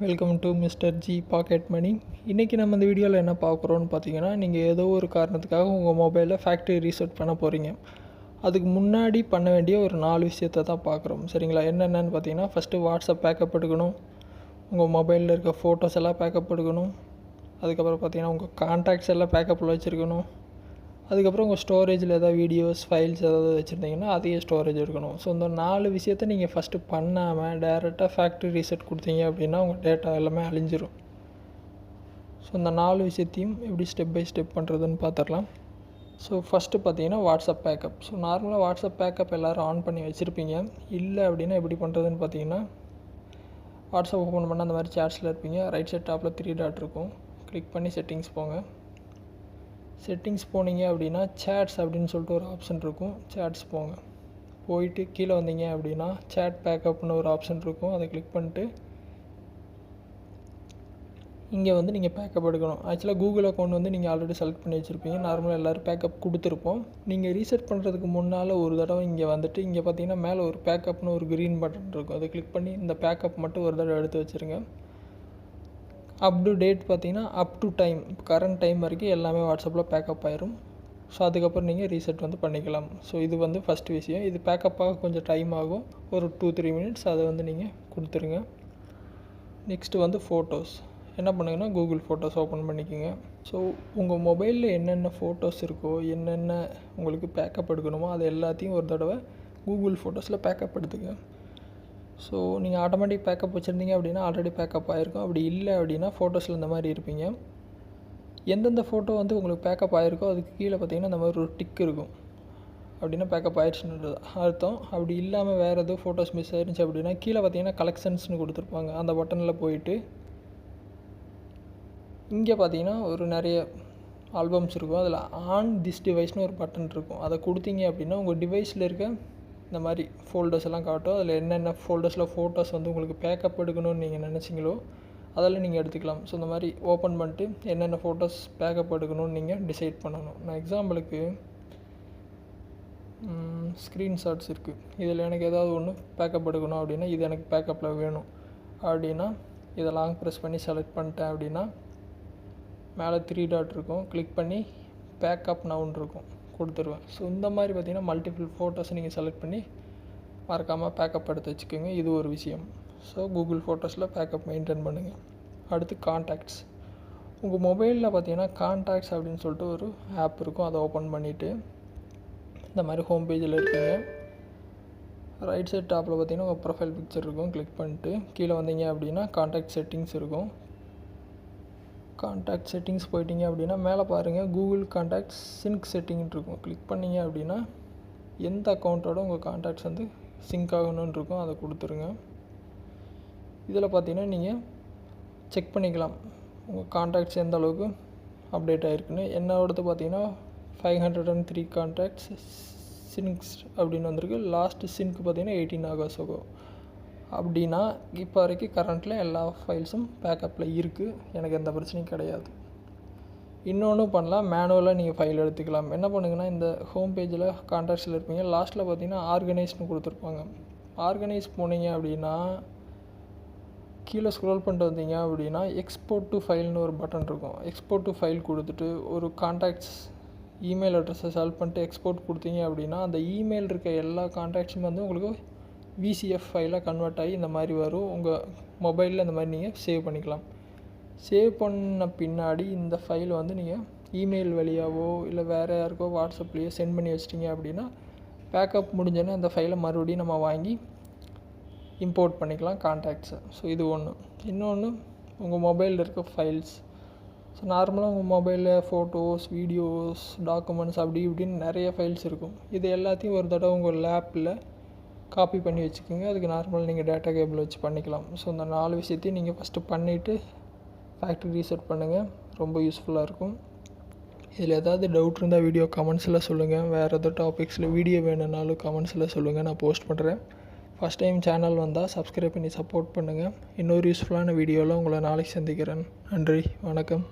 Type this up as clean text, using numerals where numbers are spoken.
Welcome to mister G pocket money. இன்றைக்கி நம்ம இந்த வீடியோவில் என்ன பார்க்குறோன்னு பார்த்தீங்கன்னா, நீங்கள் ஏதோ ஒரு காரணத்துக்காக உங்கள் மொபைலில் ஃபேக்ட்ரி ரீசெட் பண்ண போகிறீங்க. அதுக்கு முன்னாடி பண்ண வேண்டிய ஒரு 4 விஷயத்தை தான் பார்க்குறோம். சரிங்களா? என்னென்னு பார்த்தீங்கன்னா, ஃபஸ்ட்டு வாட்ஸ்அப் பேக்கப் எடுக்கணும், உங்கள் மொபைலில் இருக்க ஃபோட்டோஸ் எல்லாம் பேக்கப் எடுக்கணும், அதுக்கப்புறம் பார்த்தீங்கன்னா உங்கள் கான்டாக்ட்ஸ் எல்லாம் பேக்கப்பில் வச்சுருக்கணும், அதுக்கப்புறம் உங்கள் ஸ்டோரேஜில் ஏதாவது வீடியோஸ் ஃபைல்ஸ் ஏதாவது வச்சுருந்தீங்கன்னா அதையே ஸ்டோரேஜ் இருக்கணும். ஸோ இந்த 4 விஷயத்தை நீங்கள் ஃபஸ்ட்டு பண்ணாமல் டேரெக்டாக ஃபேக்ட்ரி ரீசெட் கொடுத்தீங்க அப்படின்னா உங்கள் டேட்டா எல்லாமே அழிஞ்சிரும். ஸோ இந்த 4 விஷயத்தையும் எப்படி ஸ்டெப் பை ஸ்டெப் பண்ணுறதுன்னு பார்த்துடலாம். ஸோ ஃபஸ்ட்டு பார்த்தீங்கன்னா வாட்ஸ்அப் பேக்கப். ஸோ நார்மலாக வாட்ஸ்அப் பேக்கப் எல்லோரும் ஆன் பண்ணி வச்சுருப்பீங்க. இல்லை அப்படின்னா எப்படி பண்ணுறதுன்னு பார்த்தீங்கன்னா, வாட்ஸ்அப் ஓப்பன் பண்ணால் அந்த மாதிரி சேட்ஸில் இருப்பீங்க. ரைட் சைட் டாப்பில் 3 டாட் இருக்கும். கிளிக் பண்ணி செட்டிங்ஸ் போங்க. செட்டிங்ஸ் போனீங்க அப்படின்னா சேட்ஸ் அப்படின்னு சொல்லிட்டு ஒரு ஆப்ஷன் இருக்கும். சேட்ஸ் போங்க. போயிட்டு கீழே வந்தீங்க அப்படின்னா சேட் பேக்கப்னு ஒரு ஆப்ஷன் இருக்கும். அதை கிளிக் பண்ணிட்டு இங்கே வந்து நீங்கள் பேக்கப் எடுக்கணும். ஆக்சுவலாக கூகுள் அக்கௌண்ட் வந்து நீங்கள் ஆல்ரெடி செலக்ட் பண்ணி வச்சுருப்பீங்க. நார்மலாக எல்லோரும் பேக்கப் கொடுத்துருப்போம். நீங்கள் ரீசெட் பண்ணுறதுக்கு முன்னால் ஒரு தடவை இங்கே வந்துட்டு இங்கே பார்த்தீங்கன்னா மேலே ஒரு பேக்கப்னு ஒரு க்ரீன் பட்டன் இருக்கும். அதை கிளிக் பண்ணி இந்த பேக்கப் மட்டும் ஒரு தடவை எடுத்து வச்சுருங்க. அப் டு டேட் பார்த்தீங்கன்னா up to time, current time வரைக்கும் எல்லாமே வாட்ஸ்அப்பில் பேக்கப் ஆயிரும். ஸோ அதுக்கப்புறம் நீங்கள் ரீசெட் வந்து பண்ணிக்கலாம். ஸோ இது வந்து ஃபஸ்ட் விஷயம். இது பேக்கப்பாக கொஞ்சம் டைம் ஆகும், ஒரு 2-3 மினிட்ஸ். அதை வந்து நீங்கள் கொடுத்துருங்க. நெக்ஸ்ட்டு வந்து ஃபோட்டோஸ். என்ன பண்ணுங்கன்னா கூகுள் ஃபோட்டோஸ் ஓப்பன் பண்ணிக்கோங்க. ஸோ உங்கள் மொபைலில் என்னென்ன ஃபோட்டோஸ் இருக்கோ, என்னென்ன உங்களுக்கு பேக்கப் எடுக்கணுமோ அது எல்லாத்தையும் ஒரு தடவை கூகுள் ஃபோட்டோஸில் பேக்கப் எடுத்துங்க. ஸோ நீங்கள் ஆட்டோமேட்டிக் பேக்கப் வச்சுருந்தீங்க அப்படின்னா ஆல்ரெடி பேக்கப் ஆகிருக்கும். அப்படி இல்லை அப்படின்னா ஃபோட்டோஸில் இந்த மாதிரி இருப்பீங்க. எந்தெந்த ஃபோட்டோ வந்து உங்களுக்கு பேக்கப் ஆகிருக்கோ அதுக்கு கீழே பார்த்தீங்கன்னா இந்த மாதிரி ஒரு டிக் இருக்கும். அப்படின்னா பேக்கப் ஆகிடுச்சுன்றது அர்த்தம். அப்படி இல்லாமல் வேறு எதுவும் ஃபோட்டோஸ் மிஸ் ஆயிருந்துச்சு அப்படின்னா கீழே பார்த்தீங்கன்னா கலெக்ஷன்ஸ்னு கொடுத்துருப்பாங்க. அந்த பட்டனில் போயிட்டு இங்கே பார்த்தீங்கன்னா ஒரு நிறைய ஆல்பம்ஸ் இருக்கும். அதில் ஆன் திஸ் டிவைஸ்னு ஒரு பட்டன் இருக்கும். அதை கொடுத்தீங்க அப்படின்னா உங்கள் டிவைஸில் இருக்க இந்த மாதிரி ஃபோல்டர்ஸ் எல்லாம் காட்டும். அதில் என்னென்ன ஃபோல்டர்ஸில் ஃபோட்டோஸ் வந்து உங்களுக்கு பேக்கப் எடுக்கணும்னு நீங்கள் நினச்சிங்களோ அதெல்லாம் நீங்கள் எடுத்துக்கலாம். ஸோ இந்த மாதிரி ஓப்பன் பண்ணிட்டு என்னென்ன ஃபோட்டோஸ் பேக்கப் எடுக்கணும்னு நீங்கள் டிசைட் பண்ணணும். நான் எக்ஸாம்பிளுக்கு ஸ்க்ரீன்ஷாட்ஸ் இருக்குது. இதில் எனக்கு ஏதாவது ஒன்று பேக்கப் எடுக்கணும் அப்படின்னா இது எனக்கு பேக்கப்பில் வேணும் அப்படின்னா இதை லாங் ப்ரெஸ் பண்ணி செலக்ட் பண்ணிட்டேன் அப்படின்னா மேலே 3 டாட் இருக்கும். கிளிக் பண்ணி பேக்கப் நவுன்னு இருக்கும், கொடுத்துருவேன். ஸோ இந்த மாதிரி பார்த்திங்கன்னா மல்டிபிள் ஃபோட்டோஸ் நீங்கள் செலக்ட் பண்ணி மறக்காமல் பேக்கப் எடுத்து வச்சுக்கோங்க. இது ஒரு விஷயம். ஸோ கூகுள் ஃபோட்டோஸில் பேக்கப் மெயின்டைன் பண்ணுங்கள். அடுத்து கான்டாக்ட்ஸ். உங்கள் மொபைலில் பார்த்தீங்கன்னா கான்டாக்ட்ஸ் அப்படின்னு சொல்லிட்டு ஒரு ஆப் இருக்கும். அதை ஓப்பன் பண்ணிவிட்டு இந்த மாதிரி ஹோம் பேஜில் இருப்பீங்க. ரைட் சைட் டாப்பில் பார்த்தீங்கன்னா உங்கள் ப்ரொஃபைல் பிக்சர் இருக்கும். கிளிக் பண்ணிட்டு கீழே வந்தீங்க அப்படின்னா கான்டாக்ட் செட்டிங்ஸ் இருக்கும். கான்டாக்ட் செட்டிங்ஸ் போயிட்டீங்க அப்படின்னா மேலே பாருங்கள் கூகுள் கான்டாக்ட்ஸ் சிங்க் செட்டிங்னு இருக்கும். கிளிக் பண்ணிங்க அப்படின்னா எந்த அக்கௌண்ட்டோட உங்கள் கான்டாக்ட்ஸ் வந்து சிங்க் ஆகணுன்னு இருக்கும், அதை கொடுத்துருங்க. இதில் பார்த்தீங்கன்னா நீங்கள் செக் பண்ணிக்கலாம் உங்கள் கான்டாக்ட்ஸ் எந்த அளவுக்கு அப்டேட் ஆகிருக்குன்னு. என்னோடது பார்த்தீங்கன்னா 503 கான்டாக்ட்ஸ் சிங்க்ஸ் அப்படின்னு வந்திருக்கு. லாஸ்ட்டு சிங்க் பார்த்தீங்கன்னா 18 ஆகஸ்ட் ஆகும். அப்படின்னா இப்போ வரைக்கும் கரண்ட்டில் எல்லா ஃபைல்ஸும் பேக்கப்பில் இருக்குது. எனக்கு எந்த பிரச்சனையும் கிடையாது. இன்னொன்று பண்ணலாம், மேனுவலாக நீங்கள் ஃபைல் எடுத்துக்கலாம். என்ன பண்ணுங்கன்னா இந்த ஹோம் பேஜில் கான்டாக்ட்ஸில் இருப்பீங்க. லாஸ்ட்டில் பார்த்தீங்கன்னா ஆர்கனைஸ்னு கொடுத்துருப்பாங்க. ஆர்கனைஸ் போனீங்க அப்படின்னா கீழே ஸ்க்ரோல் பண்ணிட்டு வந்தீங்க அப்படின்னா எக்ஸ்போர்ட் டு ஃபைல்னு ஒரு பட்டன் இருக்கும். எக்ஸ்போர்ட் டு ஃபைல் கொடுத்துட்டு ஒரு கான்டாக்ட்ஸ் இமெயில் அட்ரஸை செலக்ட் பண்ணிட்டு எக்ஸ்போர்ட் கொடுத்தீங்க அப்படின்னா அந்த இமெயில் இருக்க எல்லா கான்டாக்ட்ஸும் வந்து உங்களுக்கு விசிஎஃப் ஃபைலாக கன்வெர்ட் ஆகி இந்த மாதிரி வரும். உங்கள் மொபைலில் இந்த மாதிரி நீங்கள் சேவ் பண்ணிக்கலாம். சேவ் பண்ண பின்னாடி இந்த ஃபைல் வந்து நீங்கள் இமெயில் வழியாவோ இல்லை வேறு யாருக்கோ வாட்ஸ்அப்லேயோ சென்ட் பண்ணி வச்சிட்டிங்க அப்படின்னா பேக்கப் முடிஞ்சோன்னே அந்த ஃபைலை மறுபடியும் நம்ம வாங்கி இம்போர்ட் பண்ணிக்கலாம் கான்டாக்ட்ஸை. ஸோ இது ஒன்று. இன்னொன்று உங்கள் மொபைலில் இருக்க ஃபைல்ஸ். ஸோ நார்மலாக உங்கள் மொபைலில் ஃபோட்டோஸ், வீடியோஸ், டாக்குமெண்ட்ஸ் அப்படி இப்படின்னு நிறைய ஃபைல்ஸ் இருக்கும். இது எல்லாத்தையும் ஒரு தடவை உங்கள் லேப்பில் காப்பி பண்ணி வச்சுக்கோங்க. அதுக்கு நார்மல் நீங்கள் டேட்டா கேபிள் வச்சு பண்ணிக்கலாம். ஸோ இந்த 4 விஷயத்தையும் நீங்கள் ஃபஸ்ட்டு பண்ணிவிட்டு ஃபேக்ட்ரி ரீசெட் பண்ணுங்கள். ரொம்ப யூஸ்ஃபுல்லாக இருக்கும். இதில் ஏதாவது டவுட் இருந்தால் வீடியோ கமெண்ட்ஸில் சொல்லுங்கள். வேறு எதாவது டாபிக்ஸில் வீடியோ வேணும்னாலும் கமெண்ட்ஸில் சொல்லுங்கள், நான் போஸ்ட் பண்ணுறேன். ஃபஸ்ட் டைம் சேனல் வந்தால் சப்ஸ்கிரைப் பண்ணி சப்போர்ட் பண்ணுங்கள். இன்னொரு யூஸ்ஃபுல்லான வீடியோவில் உங்களை நாளைக்கு சந்திக்கிறேன். நன்றி, வணக்கம்.